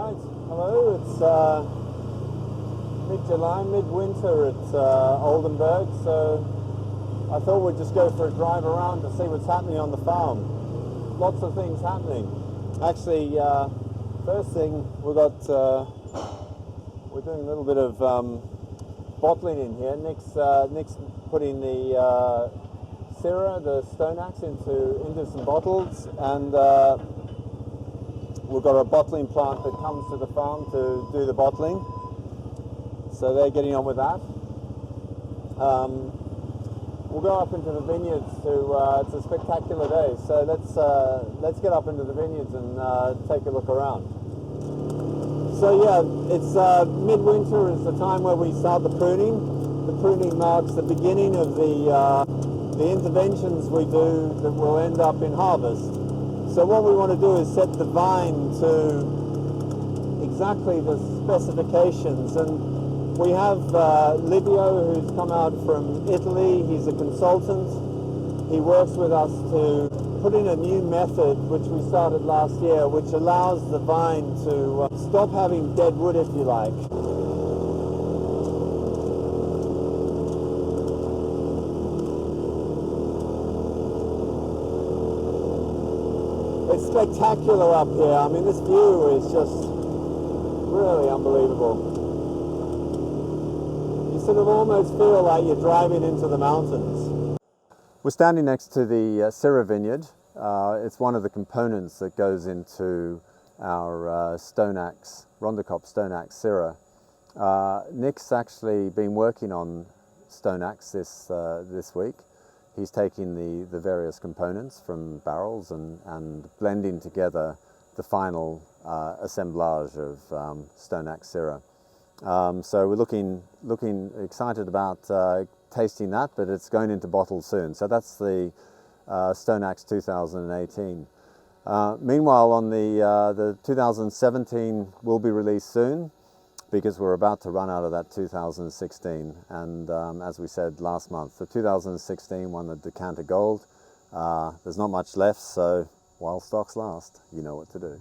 Right, hello, it's mid-July, midwinter at Oldenburg, so I thought we'd just go for a drive around to see what's happening on the farm. Lots of things happening. Actually, first thing, we're doing a little bit of bottling in here. Nick's putting the Syrah, the Stonax, into some bottles, and we've got a bottling plant that comes to the farm to do the bottling. So they're getting on with that. We'll go up into the vineyards it's a spectacular day. So let's get up into the vineyards and take a look around. So yeah, it's midwinter is the time where we start the pruning. The pruning marks the beginning of the interventions we do that will end up in harvest. So what we want to do is set the vine to exactly the specifications, and we have Livio, who's come out from Italy. He's a consultant. He works with us to put in a new method which we started last year, which allows the vine to stop having dead wood, if you like. It's spectacular up here. I mean, this view is just really unbelievable. You sort of almost feel like you're driving into the mountains. We're standing next to the Syrah vineyard. It's one of the components that goes into our Stonax, Rondekop Stonax Syrah. Nick's actually been working on Stonax this week. He's taking the various components from barrels and blending together the final assemblage of Stonax Syrah. So we're looking excited about tasting that, but it's going into bottles soon. So that's the Stonax 2018. Meanwhile, on the 2017 will be released soon, because we're about to run out of that 2016, and as we said last month, the 2016 won the Decanter Gold. There's not much left, so while stocks last, you know what to do.